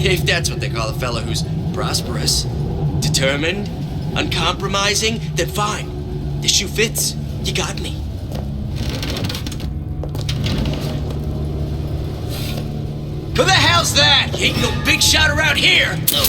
If that's what they call a fellow who's prosperous, determined, uncompromising, then fine. The shoe fits. You got me. Who the hell's that? He ain't no big shot around here. No.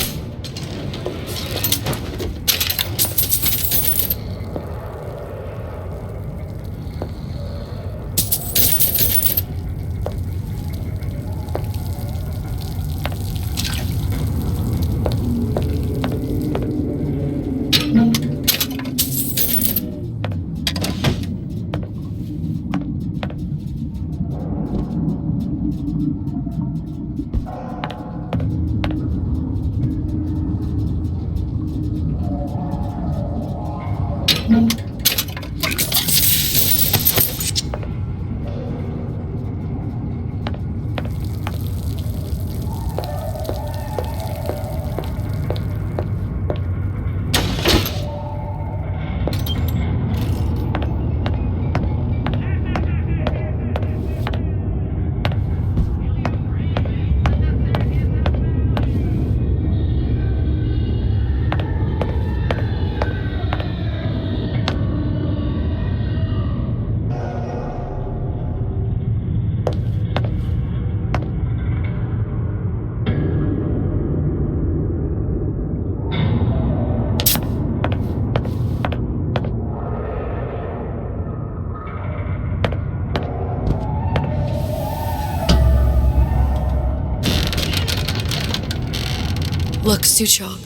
Look, Suchong.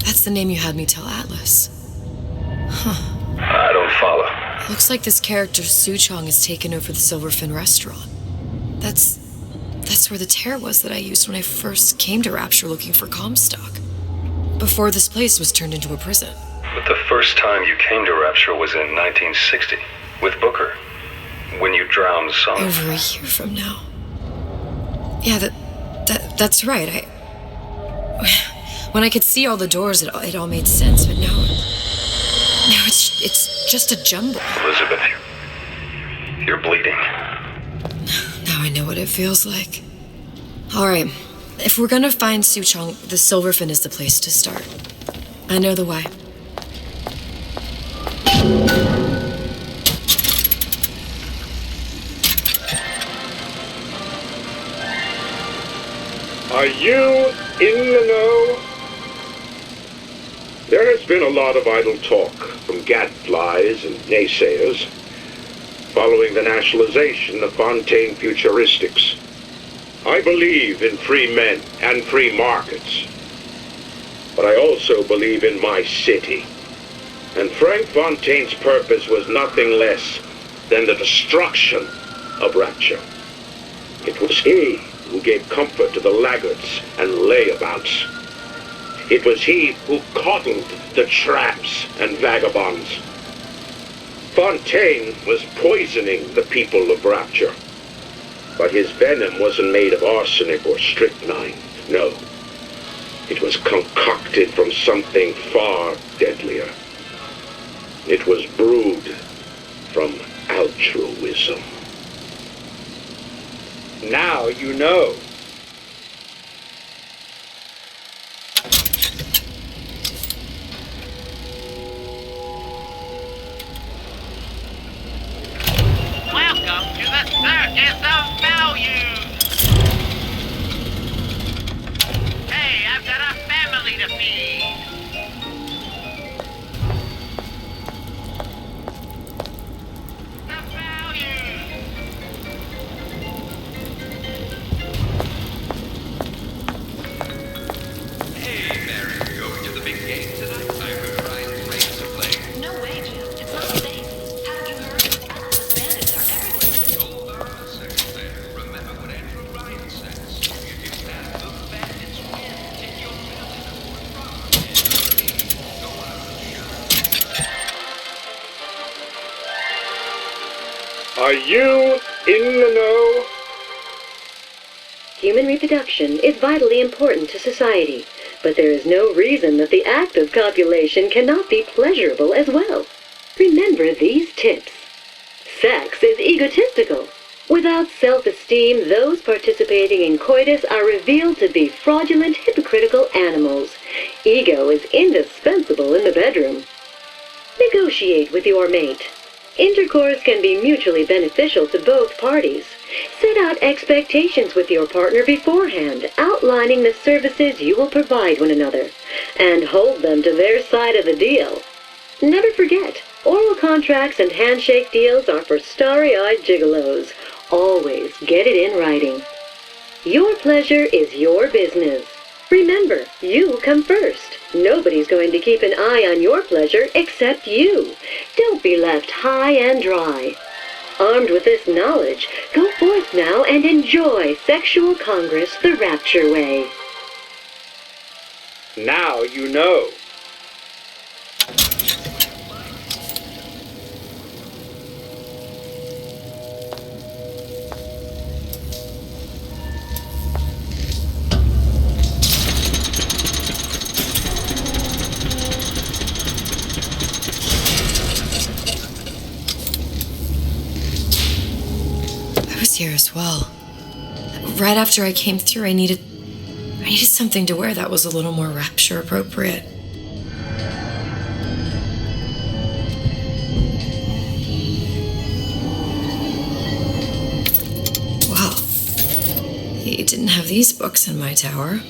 That's the name you had me tell Atlas. Huh. I don't follow. Looks like this character Suchong has taken over the Silverfin restaurant. That's where the tear was that I used when I first came to Rapture looking for Comstock. Before this place was turned into a prison. But the first time you came to Rapture was in 1960, with Booker, when you drowned Son. Over a year from now. Yeah, that's right. When I could see all the doors, it all made sense, but now it's just a jumble. Elizabeth, you're bleeding. Now I know what it feels like. All right, if we're gonna find Suchong, the Silverfin is the place to start. I know the way. Are you in the know? There has been a lot of idle talk from gadflies and naysayers following the nationalization of Fontaine Futuristics. I believe in free men and free markets, but I also believe in my city. And Frank Fontaine's purpose was nothing less than the destruction of Rapture. It was he who gave comfort to the laggards and layabouts. It was he who coddled the tramps and vagabonds. Fontaine was poisoning the people of Rapture. But his venom wasn't made of arsenic or strychnine. No. It was concocted from something far deadlier. It was brewed from altruism. Now you know. Welcome to the Circus of Values! Hey, I've got a family to feed! The Values! Hey, Mary, you going to the big game tonight? I heard Ryan's Raiders are playing. No way, Jim. It's not safe. Haven't you heard? The bandits are everywhere. Hold on a second there. Remember what Andrew Ryan says. If you stand the bandits win, take your family to Fort Rock. Go out and shine. Are you in the know? Human reproduction is vitally important to society, but there is no reason that the act of copulation cannot be pleasurable as well. Remember these tips. Sex is egotistical. Without self-esteem, those participating in coitus are revealed to be fraudulent, hypocritical animals. Ego is indispensable in the bedroom. Negotiate with your mate. Intercourse can be mutually beneficial to both parties. Set out expectations with your partner beforehand, outlining the services you will provide one another, and hold them to their side of the deal. Never forget, oral contracts and handshake deals are for starry-eyed gigolos. Always get it in writing. Your pleasure is your business. Remember, you come first. Nobody's going to keep an eye on your pleasure except you. Don't be left high and dry. Armed with this knowledge, go forth now and enjoy Sexual Congress the Rapture way. Now you know. Here as well. Right after I came through, I needed something to wear that was a little more rapture appropriate. Well, he didn't have these books in my tower.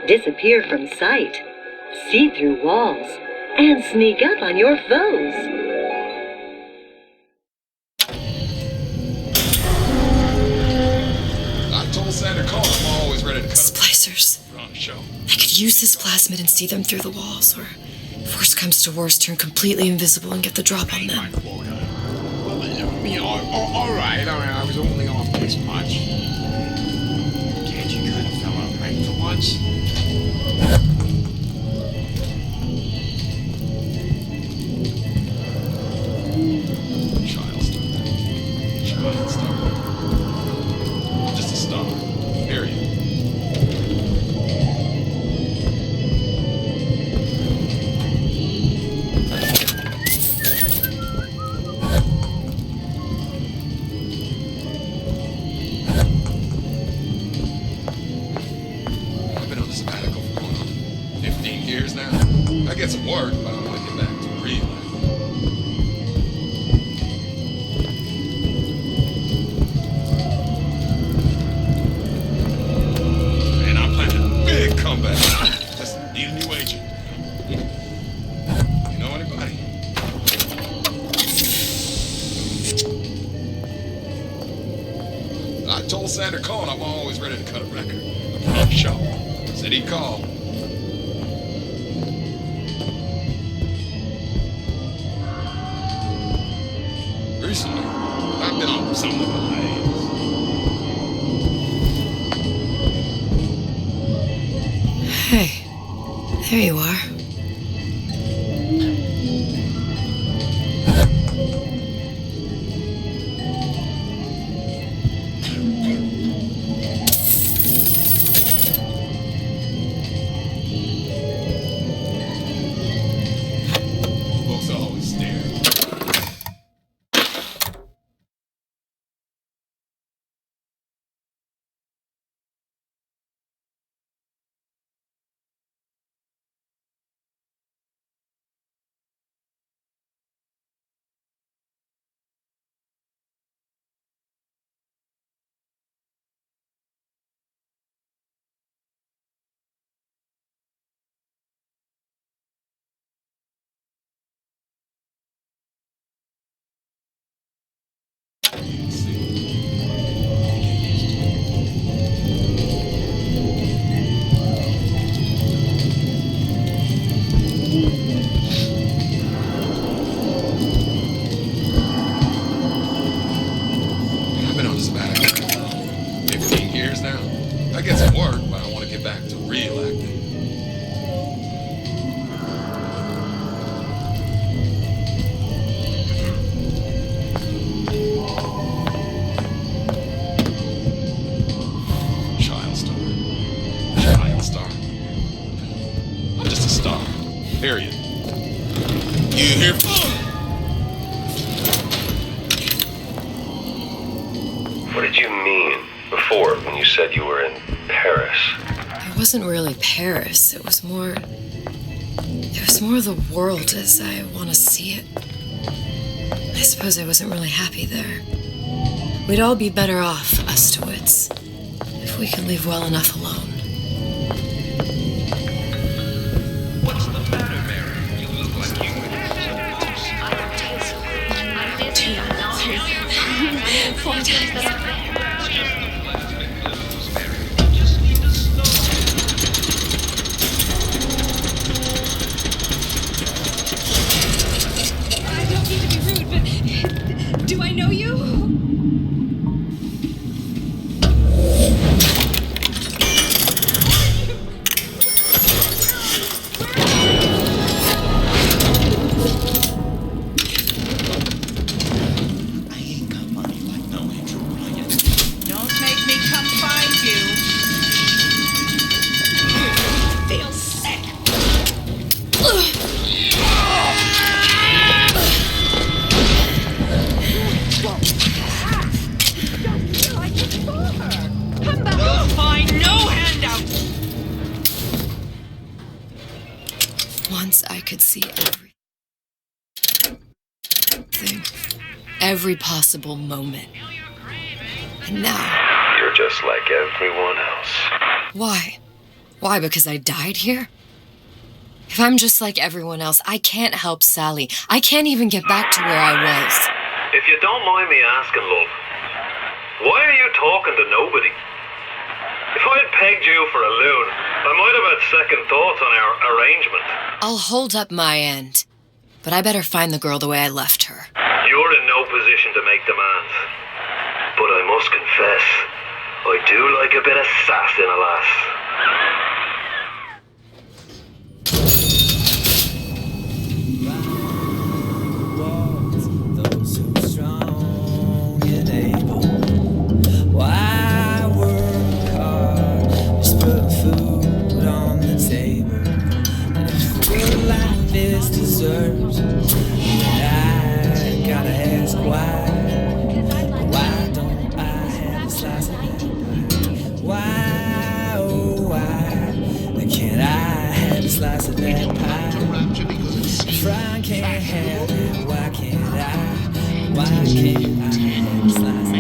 Disappear from sight, see through walls, and sneak up on your foes. I told Santa Claus I'm always ready to cut Splicers. on the show. I could use this plasmid and see them through the walls, or if worst comes to worst, turn completely invisible and get the drop on them. Well, you know, all right, I was only off this much. Can't you cut a fella right for once? Child star. Just a star. Period. I've been on the sabbatical for going on 15 years now. I get some work, but I want to get back to real life. Man, I'm planning a big comeback. Just Alexander called, I'm always ready to cut a record. The punk show. Said he'd call. Recently, I've been on some of my days. Hey, there you are. Folks always stare. I've been on this sabbatical 15 years now. I get some work, but I want to get back to real acting. Child star. Child star. I'm just a star. Period. You here? What did you mean before when you said you were in Paris? It wasn't really Paris. It was more the world as I want to see it. I suppose I wasn't really happy there. We'd all be better off, us to wits, if we could leave well enough alone. What's the matter, Mary? You look like you could use some 4 times. Just need to slow. I don't mean to be rude, but do I know you? I ain't got money like no Andrew Ryan. Don't make me come find you. Feel sick. You'll find no handout. Once I could see every possible moment. And now, You're just like everyone else. why? Why, because I died here? If I'm just like everyone else, I can't help Sally. I can't even get back to where I was. If you don't mind me asking, love, why are you talking to nobody? If I had pegged you for a loon, I might have had second thoughts on our arrangement. I'll hold up my end. But I better find the girl the way I left her. You're in no position to make demands. But I must confess, I do like a bit of sass in a lass. Those who are strong and able. Why work hard? Just put food on the table. And if real life is dessert, I gotta ask why. Why don't I have a slice of that pie? Why, oh why can't I have a slice of that pie? If I can't have it, why can't I? Why can't I have a slice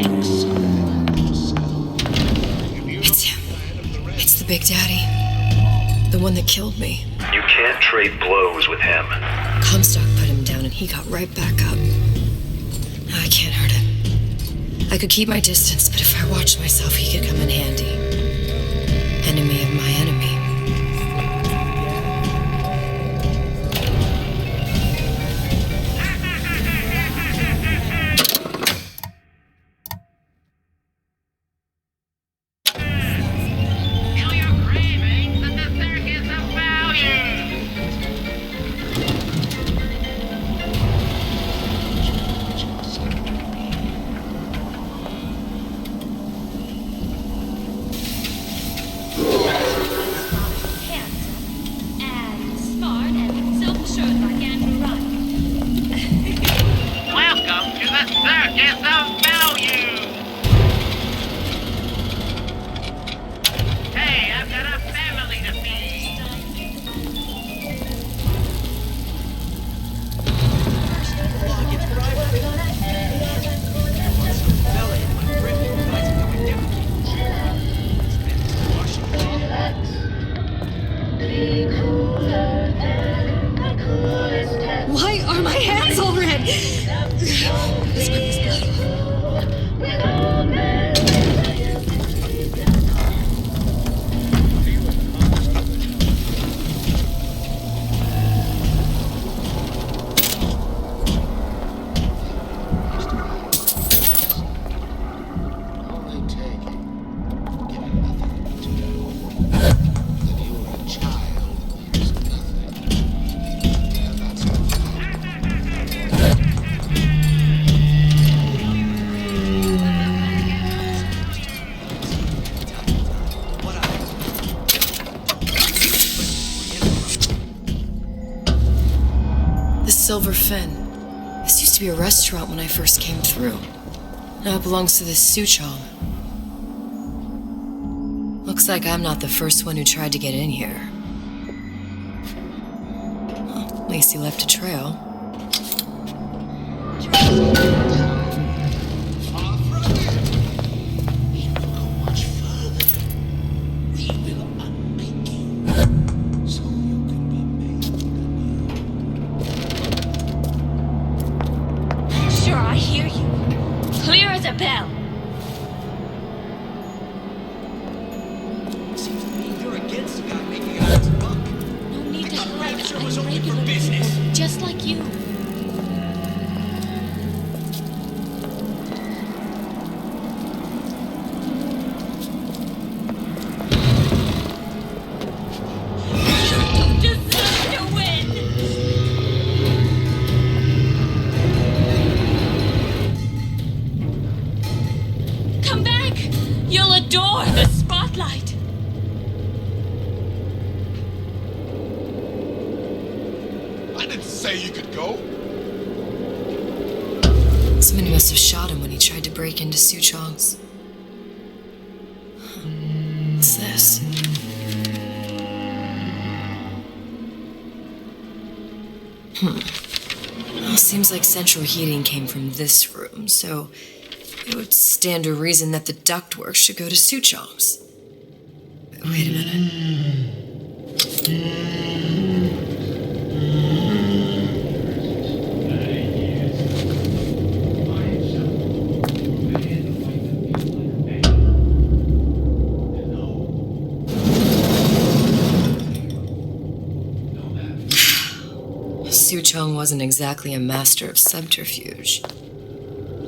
of that pie? It's him. It's the Big Daddy. The one that killed me. You can't trade blows with him. Comstock put him down and he got right back up. Now I can't hurt him. I could keep my distance, but if I watched myself, he could come in handy. Enemy of my enemy. Tell your cravings that the circus of value. Handsome and smart and self-assured like Andrew Ryan. Welcome to the circus of value. Hey, I've got a family to feed. Why are my hands all red? Let's rip this blood off. The Silver Fin. This used to be a restaurant when I first came through. Now it belongs to this Suchong. Looks like I'm not the first one who tried to get in here. Well, at least he left a trail. Sure, I hear you. Clear as a bell. Seems to me you're against the guy making out his buck. No need to hide. Rapture I'm was open for regular business. people, just like you. You deserve to win. Come back. You'll adore the spotlight. I didn't say you could go. Somebody must have shot him when he tried to break into Suchong's. What's this? Well, seems like central heating came from this room, so it would stand to reason that the ductwork should go to Suchong's. Wait a minute. Suchong wasn't exactly a master of subterfuge. The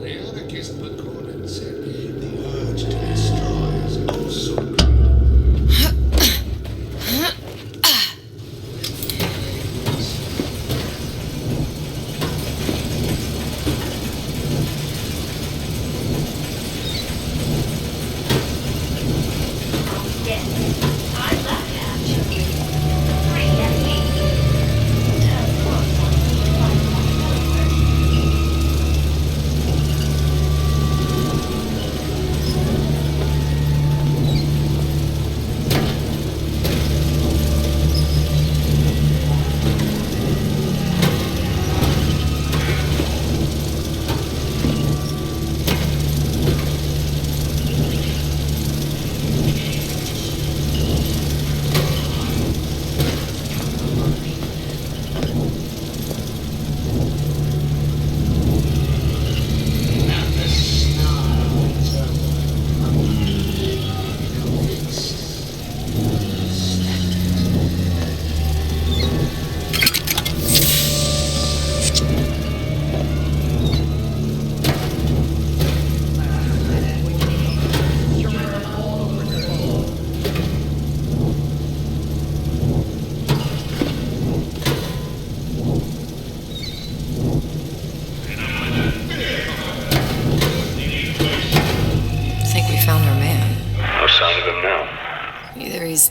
anarchist Bakunin said the urge to destroy is also great.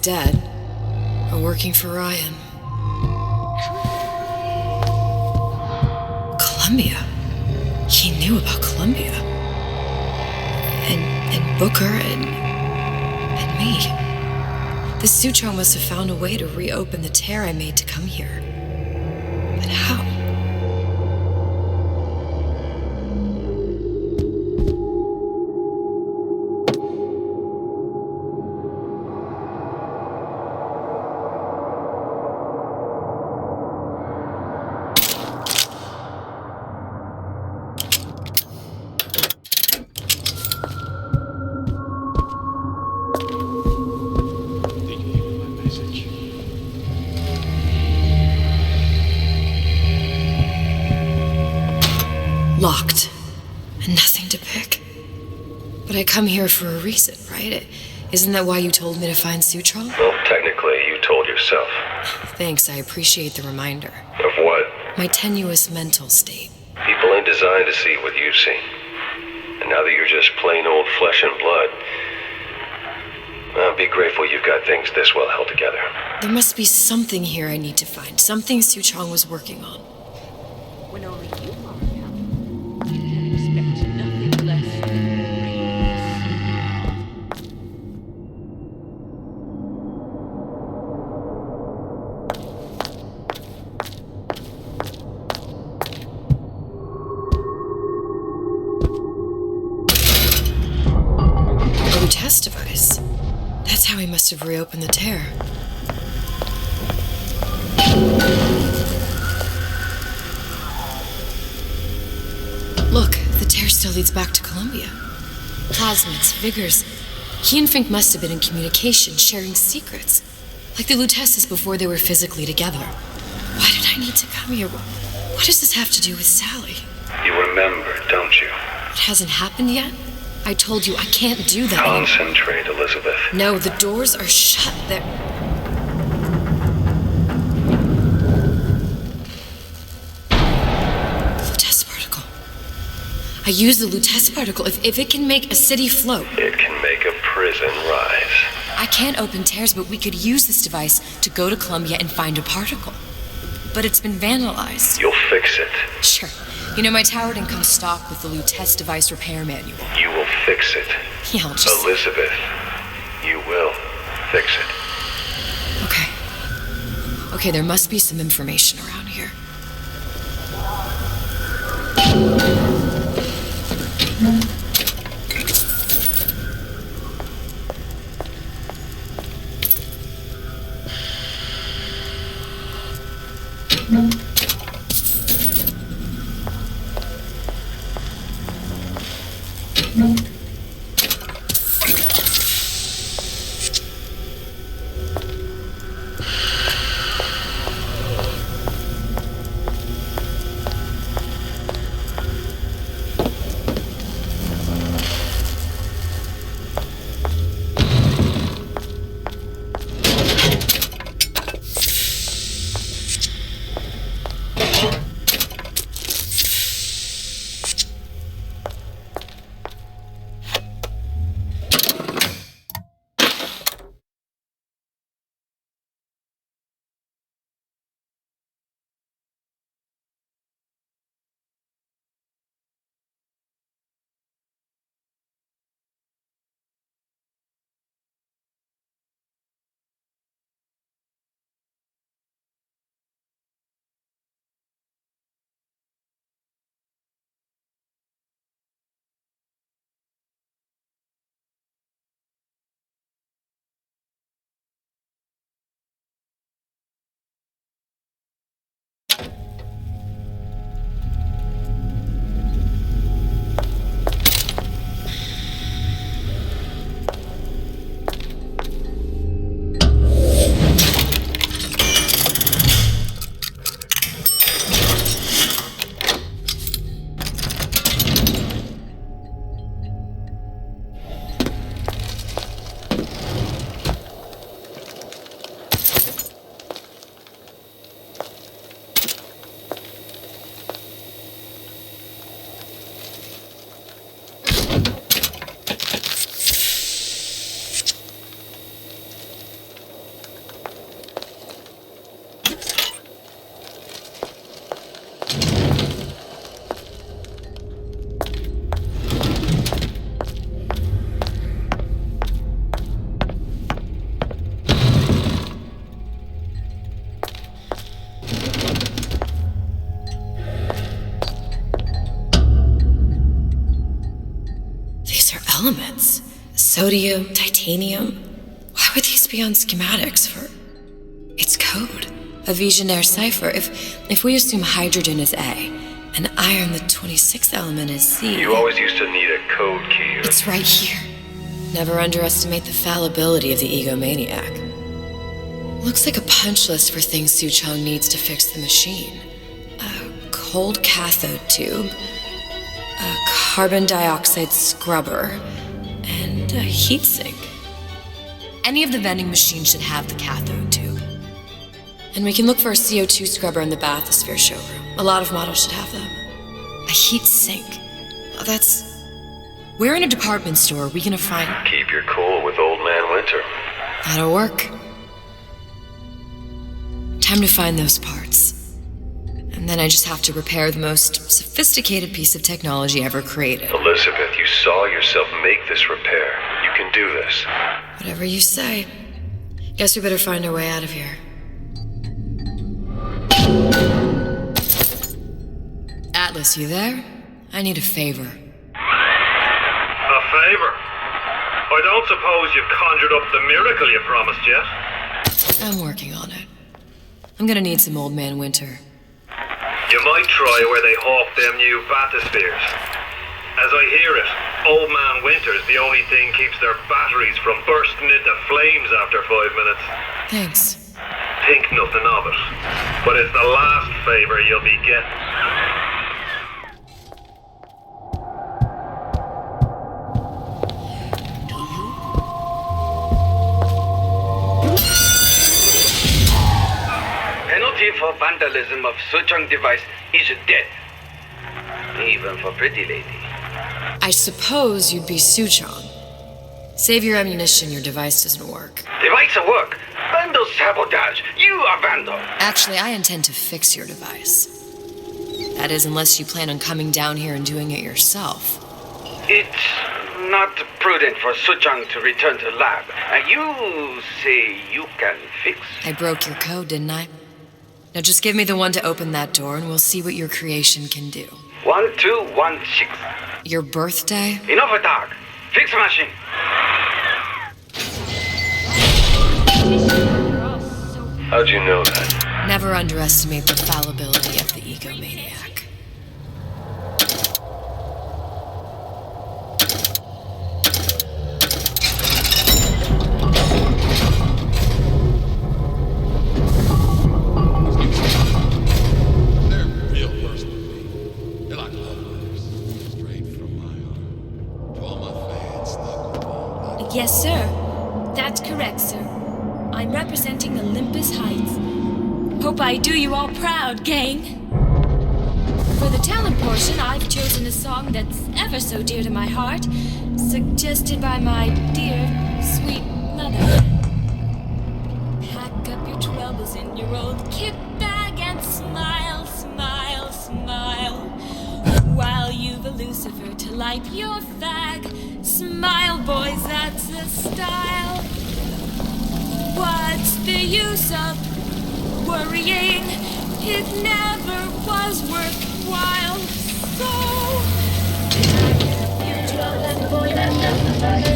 dead or working for Ryan. Columbia. He knew about Columbia. And Booker and me. The Sutro must have found a way to reopen the tear I made to come here. But how? Locked. And nothing to pick. But I come here for a reason, right? Isn't that why you told me to find Sutro? Well, technically, you told yourself. Thanks, I appreciate the reminder. Of what? My tenuous mental state. People ain't designed to see what you see. And now that you're just plain old flesh and blood, be grateful you've got things this well held together. There must be something here I need to find. Something Suchong was working on. When only you are accountable, you can expect nothing less than greatness. A test device. That's how he must have reopened the tear. Look, the tear still leads back to Columbia. Plasmids, Vigors. He and Fink must have been in communication, sharing secrets. Like the Lutesses before they were physically together. Why did I need to come here? What does this have to do with Sally? You remember, don't you? It hasn't happened yet? I told you I can't do that. Concentrate, Elizabeth. No, the doors are shut. They're... Lutece particle. I use the Lutece particle. If it can make a city float... It can make a prison rise. I can't open tears, but we could use this device to go to Columbia and find a particle. But it's been vandalized. You'll fix it. Sure. You know, my tower didn't come stock with the Lutece device repair manual. You will fix it. Yeah, I'll just... Elizabeth, you will fix it. Okay, there must be some information around here. elements. Sodium, titanium. Why would these be on schematics for... It's code. A Végigjátszár cipher. If we assume hydrogen is A, and iron, the 26th element, is C... You always used to need a code key. It's right here. Never underestimate the fallibility of the egomaniac. Looks like a punch list for things Suchong needs to fix the machine. A cold cathode tube, a carbon dioxide scrubber, and a heatsink. Any of the vending machines should have the cathode tube. And we can look for a CO2 scrubber in the bathysphere showroom. A lot of models should have them. A heatsink. Oh, that's... Where in a department store are we gonna find... Keep your cool with Old Man Winter. That'll work. Time to find those parts. And then I just have to repair the most sophisticated piece of technology ever created. Elizabeth, you saw yourself make this repair. You can do this. Whatever you say. Guess we better find our way out of here. Atlas, you there? I need a favor. A favor? I don't suppose you've conjured up the miracle you promised yet? I'm working on it. I'm gonna need some Old Man Winter. You might try where they hawk them new bathyspheres. As I hear it, Old Man Winter's the only thing keeps their batteries from bursting into flames after 5 minutes. Thanks. Think nothing of it. But it's the last favor you'll be getting. Penalty for vandalism of Suchong device is death. Even for pretty lady. I suppose you'd be Suchong. Save your ammunition, your device doesn't work. Device at work. Vandal sabotage. You are vandal. Actually, I intend to fix your device. That is, unless you plan on coming down here and doing it yourself. It's not prudent for Suchong to return to lab. And you say you can fix? I broke your code, didn't I? Now just give me the one to open that door and we'll see what your creation can do. 1216. Your birthday? Enough of talk. Fix the machine. How'd you know that? Never underestimate the fallibility of the egomaniac. They're real personal to me. They're like love letters, straight from my heart. To all my fans stuck with me. Yes, sir. That's correct, sir. I'm representing Olympus Heights. Hope I do you all proud, gang. For the talent portion, I've chosen a song that's ever so dear to my heart, suggested by my dear, sweet mother. Pack up your troubles in your old kit bag and smile, smile, smile. While you've a Lucifer to light your fag. Smile, boys, that's the style. What's the use of worrying? It never was worthwhile. So, you trouble and boy, that's just